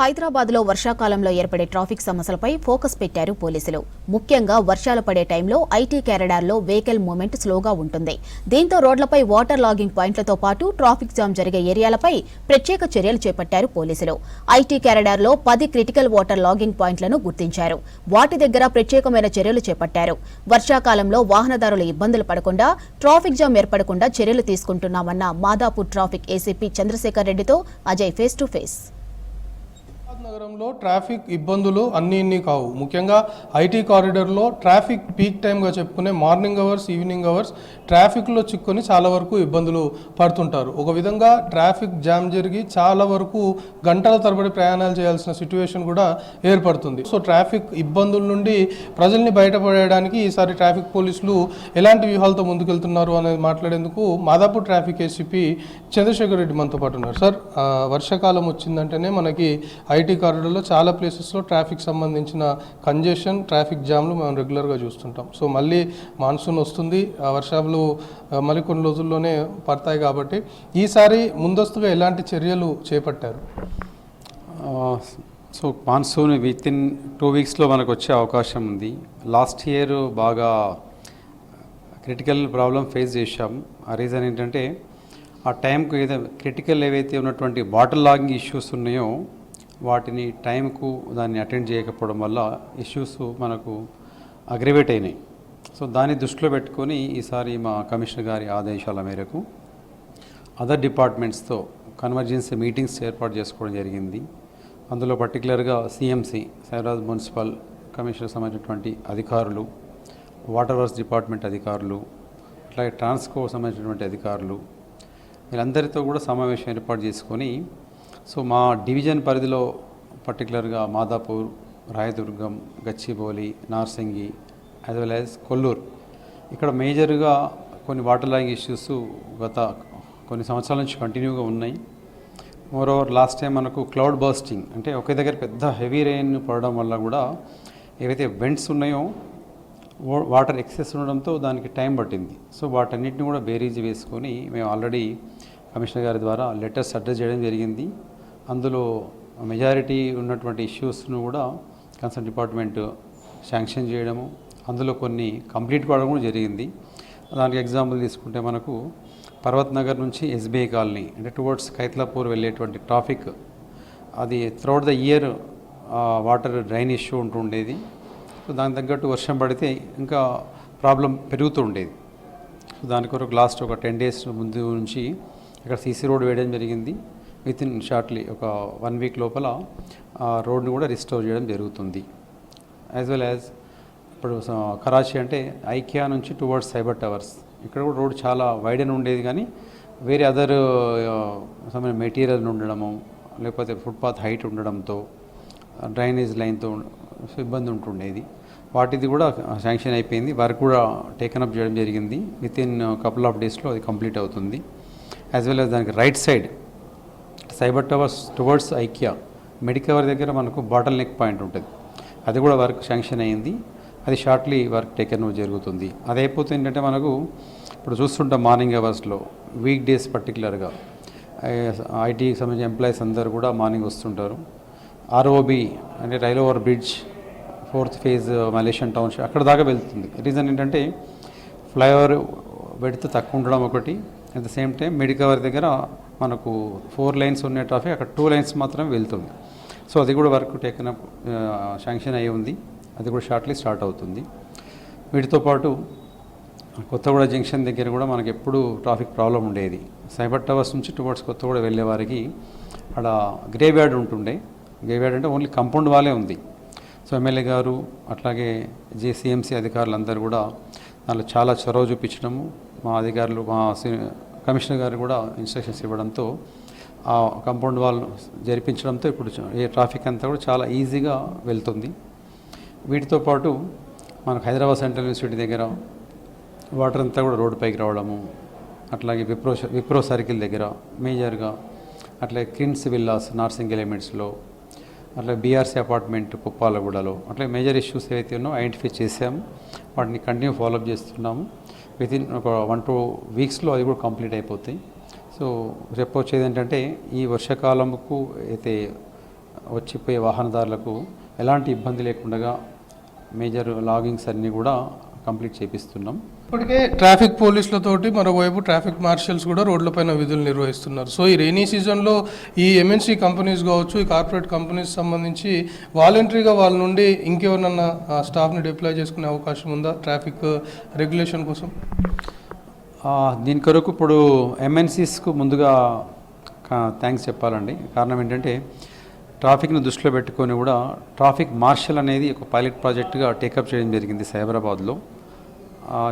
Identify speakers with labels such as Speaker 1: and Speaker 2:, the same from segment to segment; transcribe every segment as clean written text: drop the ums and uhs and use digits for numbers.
Speaker 1: హైదరాబాద్లో వర్షాకాలంలో ఏర్పడే ట్రాఫిక్ సమస్యలపై ఫోకస్ పెట్టారు పోలీసులు. ముఖ్యంగా వర్షాలు పడే టైంలో ఐటీ కారిడార్లో వెహికల్ మూవ్మెంట్ స్లోగా ఉంటుంది. దీంతో రోడ్లపై వాటర్ లాగింగ్ పాయింట్లతో పాటు ట్రాఫిక్ జామ్ జరిగే ఏరియాలపై ప్రత్యేక చర్యలు చేపట్టారు పోలీసులు. ఐటీ కారిడార్లో 10 క్రిటికల్ వాటర్ లాగింగ్ పాయింట్లను గుర్తించారు. వాటి దగ్గర ప్రత్యేకమైన చర్యలు చేపట్టారు. వర్షాకాలంలో వాహనదారులు ఇబ్బందులు పడకుండా, ట్రాఫిక్ జామ్ ఏర్పడకుండా చర్యలు తీసుకుంటున్నామన్న మాదాపూర్ ట్రాఫిక్ ఏసీపీ చంద్రశేఖర్ రెడ్డితో అజయ్ ఫేస్ టు ఫేస్.
Speaker 2: నగరంలో ట్రాఫిక్ ఇబ్బందులు అన్నీ కావు. ముఖ్యంగా ఐటీ కారిడార్లో ట్రాఫిక్ పీక్ టైమ్గా చెప్పుకునే మార్నింగ్ అవర్స్, ఈవినింగ్ అవర్స్ ట్రాఫిక్లో చిక్కుని చాలా వరకు ఇబ్బందులు పడుతుంటారు. ఒక విధంగా ట్రాఫిక్ జామ్ జరిగి చాలా వరకు గంటల తరబడి ప్రయాణాలు చేయాల్సిన సిచ్యువేషన్ కూడా ఏర్పడుతుంది. సో ట్రాఫిక్ ఇబ్బందుల నుండి ప్రజల్ని బయటపడేయడానికి ఈసారి ట్రాఫిక్ పోలీసులు ఎలాంటి వ్యూహాలతో ముందుకెళ్తున్నారు అనేది మాట్లాడేందుకు మాదాపూర్ ట్రాఫిక్ ఏసీపీ చంద్రశేఖర్ రెడ్డి మనతో పాటు ఉన్నారు. సార్, వర్షాకాలం వచ్చిందంటేనే మనకి ఐటీ కారిడార్లో చాలా ప్లేసెస్లో ట్రాఫిక్ సంబంధించిన కంజెషన్, ట్రాఫిక్ జామ్లు మనం రెగ్యులర్గా చూస్తుంటాం. సో మళ్ళీ మాన్సూన్ వస్తుంది, వర్షాలు మరికొన్ని రోజుల్లోనే పడతాయి కాబట్టి ఈసారి ముందస్తుగా ఎలాంటి చర్యలు చేపట్టారు?
Speaker 3: సో మాన్సూన్ వితిన్ 2 వీక్స్లో మనకు వచ్చే అవకాశం ఉంది. లాస్ట్ ఇయర్ బాగా క్రిటికల్ ప్రాబ్లం ఫేస్ చేశాం. ఆ రీజన్ ఏంటంటే ఆ టైంకు క్రిటికల్ ఏవైతే ఉన్నటువంటి వాటర్ లాగింగ్ ఇష్యూస్ ఉన్నాయో వాటిని టైంకు దాన్ని అటెండ్ చేయకపోవడం వల్ల ఇష్యూస్ మనకు అగ్రివేట్ అయినాయి. సో దాన్ని దృష్టిలో పెట్టుకొని ఈసారి మా కమిషనర్ గారి ఆదేశాల మేరకు అదర్ డిపార్ట్మెంట్స్తో కన్వర్జెన్సీ మీటింగ్స్ ఏర్పాటు చేసుకోవడం జరిగింది. అందులో పర్టికులర్గా సిఎంసి సైబరాబాద్ మున్సిపల్ కమిషనర్ సంబంధించినటువంటి అధికారులు, వాటర్ వర్క్స్ డిపార్ట్మెంట్ అధికారులు, అట్లాగే ట్రాన్స్కో సంబంధించినటువంటి అధికారులు, వీళ్ళందరితో కూడా సమావేశం ఏర్పాటు చేసుకొని సో మా డివిజన్ పరిధిలో పర్టికులర్గా Madhapur, Rayadurgam, Gachibowli, Narsingi as well as Kollur, ఇక్కడ మేజర్గా కొన్ని వాటర్ లాగింగ్ ఇష్యూస్ గత కొన్ని సంవత్సరాల నుంచి కంటిన్యూగా ఉన్నాయి. మోరోవర్ లాస్ట్ టైం మనకు క్లౌడ్ బర్స్టింగ్ అంటే ఒకే దగ్గర పెద్ద హెవీ రెయిన్ పడడం వల్ల కూడా ఏవైతే వెంట్స్ ఉన్నాయో వాటర్ ఎక్సెస్ ఉండడంతో దానికి టైం పట్టింది. సో వాటన్నిటిని కూడా బేరీజ్ వేసుకొని మేము ఆల్రెడీ కమిషనర్ గారి ద్వారా లెటర్స్ అడ్రస్ చేయడం జరిగింది. అందులో మెజారిటీ ఉన్నటువంటి ఇష్యూస్ను కూడా కన్సర్న్ డిపార్ట్మెంట్ శాంక్షన్ చేయడము, అందులో కొన్ని కంప్లీట్ కావడం కూడా జరిగింది. దానికి ఎగ్జాంపుల్ తీసుకుంటే మనకు పర్వత్ నగర్ నుంచి ఎస్బీఐ కాలనీ అంటే టువర్డ్స్ కైత్లాపూర్ వెళ్ళేటువంటి ట్రాఫిక్ అది throughout the year water drain issue ఉంటుండేది. సో దానికి తగ్గట్టు వర్షం పడితే ఇంకా ప్రాబ్లం పెరుగుతూ ఉండేది. సో దాని కొరకు లాస్ట్ ఒక 10 days ముందు నుంచి ఇక్కడ సీసీ రోడ్ వేయడం జరిగింది. వితిన్ షార్ట్లీ ఒక 1 week లోపల ఆ రోడ్ని కూడా రిస్టోర్ చేయడం జరుగుతుంది. యాజ్ వెల్ యాజ్ ఇప్పుడు కరాచీ అంటే ఐకియా నుంచి టువర్డ్స్ సైబర్ టవర్స్ ఇక్కడ కూడా రోడ్ చాలా వైడెన్ ఉండేది, కానీ వేరే అదర్ మెటీరియల్ ఉండడము లేకపోతే ఫుట్పాత్ హైట్ ఉండడంతో డ్రైనేజ్ లైన్తో ఇబ్బంది ఉంటుండేది. వాటిది కూడా శాంక్షన్ అయిపోయింది, వర్క్ కూడా టేకన్ అప్ చేయడం జరిగింది. వితిన్ కపుల్ ఆఫ్ డేస్లో అది కంప్లీట్ అవుతుంది. యాజ్ వెల్ యాజ్ దానికి right side cyber towers towards IKEA Medicover దగ్గర మనకు బాటల్ నెక్ పాయింట్ ఉంటుంది, అది కూడా వర్క్ శాంక్షన్ అయ్యింది. అది షార్ట్లీ వర్క్ టేకన్ జరుగుతుంది. అది అయిపోతే ఏంటంటే మనకు ఇప్పుడు చూస్తుంటాం మార్నింగ్ అవర్స్లో వీక్ డేస్ పర్టికులర్గా ఐటీకి సంబంధించిన ఎంప్లాయీస్ అందరూ కూడా మార్నింగ్ వస్తుంటారు. ఆర్ఓబి అంటే rail over bridge 4th phase Malaysian township అక్కడ దాకా వెళ్తుంది. రీజన్ ఏంటంటే ఫ్లైఓవర్ వెడ్త్ తక్కువ ఉండడం ఒకటి, at the same time Medicover దగ్గర మనకు 4 lanes ఉన్న ట్రాఫిక్ అక్కడ 2 lanes మాత్రమే వెళ్తుంది. సో అది కూడా వర్క్ టేకన్ అప్ శాంక్షన్ అయ్యి ఉంది, అది కూడా షార్ట్లీ స్టార్ట్ అవుతుంది. వీటితో పాటు కొత్తగూడ జంక్షన్ దగ్గర కూడా మనకి ఎప్పుడు ట్రాఫిక్ ప్రాబ్లం ఉండేది. సైబర్ టవర్స్ నుంచి టువర్డ్స్ కొత్తగూడ వెళ్ళే వారికి అక్కడ గ్రేవ్ యార్డ్ ఉంటుండే. గ్రేవ్ యార్డ్ అంటే ఓన్లీ కాంపౌండ్ వాలే ఉంది. సో ఎమ్మెల్యే గారు అట్లాగే జేసీఎంసీ అధికారులందరూ కూడా దాంట్లో చాలా చొరవ చూపించడము, మా అధికారులు మా కమిషనర్ గారు కూడా ఇన్స్ట్రక్షన్స్ ఇవ్వడంతో ఆ కాంపౌండ్ వాల్ జరిపించడంతో ఇప్పుడు ఈ ట్రాఫిక్ అంతా కూడా చాలా ఈజీగా వెళ్తుంది. వీటితో పాటు మనకు హైదరాబాద్ సెంట్రల్ యూనివర్సిటీ దగ్గర వాటర్ అంతా కూడా రోడ్డు పైకి రావడము, అట్లాగే విప్రో సర్కిల్ దగ్గర మేజర్గా, అట్లాగే క్రిన్స్ విల్లాస్ నార్సింగ్ ఎలిమెంట్స్లో, అట్లా బీఆర్సీ అపార్ట్మెంట్ కుప్పాలగూడలో అట్లా మేజర్ ఇష్యూస్ ఏవైతే ఉన్నాయో ఐడెంటిఫై చేసాము. వాటిని కంటిన్యూ ఫాలోఅప్ చేస్తున్నాము. వితిన్ ఒక 1-2 వీక్స్లో అది కూడా కంప్లీట్ అయిపోతాయి. సో చెప్పొచ్చేది ఏంటంటే ఈ వర్షాకాలంకు అయితే వచ్చిపోయే వాహనదారులకు ఎలాంటి ఇబ్బంది లేకుండా మేజర్ లాగింగ్స్ అన్నీ కూడా కంప్లీట్ చేపిస్తున్నాం.
Speaker 2: ఇప్పటికే ట్రాఫిక్ పోలీసులతోటి మరోవైపు ట్రాఫిక్ మార్షల్స్ కూడా రోడ్లపైన విధులు నిర్వహిస్తున్నారు. సో ఈ రైనీ సీజన్లో ఈ ఎంఎన్సీ కంపెనీస్ కావచ్చు, ఈ కార్పొరేట్ కంపెనీస్ సంబంధించి వాలంటరీగా వాళ్ళ నుండి ఇంకెవరినన్నా స్టాఫ్ని డిప్లాయ్ చేసుకునే అవకాశం ఉందా ట్రాఫిక్ రెగ్యులేషన్ కోసం?
Speaker 3: దీని కొరకు ఇప్పుడు ఎంఎన్సీస్కు ముందుగా థ్యాంక్స్ చెప్పాలండి. కారణం ఏంటంటే ట్రాఫిక్ను దృష్టిలో పెట్టుకొని కూడా ట్రాఫిక్ మార్షల్ అనేది ఒక పైలట్ ప్రాజెక్టుగా టేకప్ చేయడం జరిగింది సైబరాబాద్లో.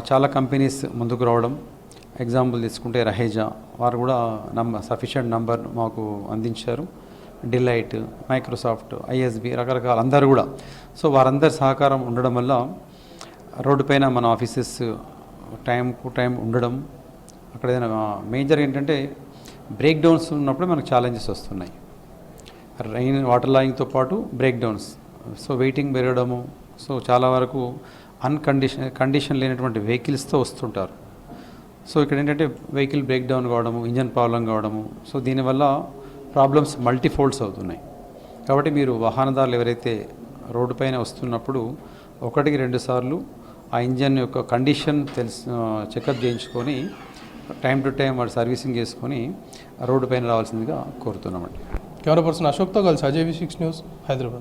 Speaker 3: చాలా కంపెనీస్ ముందుకు రావడం, ఎగ్జాంపుల్ తీసుకుంటే రహేజా వారు కూడా సఫిషియెంట్ నంబర్ మాకు అందించారు. డిలైట్, మైక్రోసాఫ్ట్, ఐఎస్బి రకరకాల అందరూ కూడా. సో వారందరి సహకారం ఉండడం వల్ల రోడ్డుపైన మన ఆఫీసెస్ టైం ఉండడం, అక్కడ ఏదైనా మేజర్ ఏంటంటే బ్రేక్ డౌన్స్ ఉన్నప్పుడు మనకు ఛాలెంజెస్ వస్తున్నాయి. వాటర్ లాగింగ్తో పాటు బ్రేక్ డౌన్స్, సో వెయిటింగ్ పెరగడము, సో చాలా వరకు కండిషన్ లేనటువంటి వెహికల్స్తో వస్తుంటారు. సో ఇక్కడ ఏంటంటే వెహికల్ బ్రేక్ డౌన్ కావడము, ఇంజన్ ప్రాబ్లం కావడము, సో దీనివల్ల ప్రాబ్లమ్స్ మల్టీఫోల్డ్స్ అవుతున్నాయి. కాబట్టి మీరు వాహనదారులు ఎవరైతే రోడ్డు పైన వస్తున్నప్పుడు 1-2 సార్లు ఆ ఇంజన్ యొక్క కండిషన్ చెకప్ చేయించుకొని టైం టు టైం వాడు సర్వీసింగ్ చేసుకొని రోడ్డు పైన రావాల్సిందిగా కోరుతున్నామండి.
Speaker 2: కెమెరా పర్సన్ అశోక్తో కలిసి అజయ్ V6 న్యూస్, హైదరాబాద్.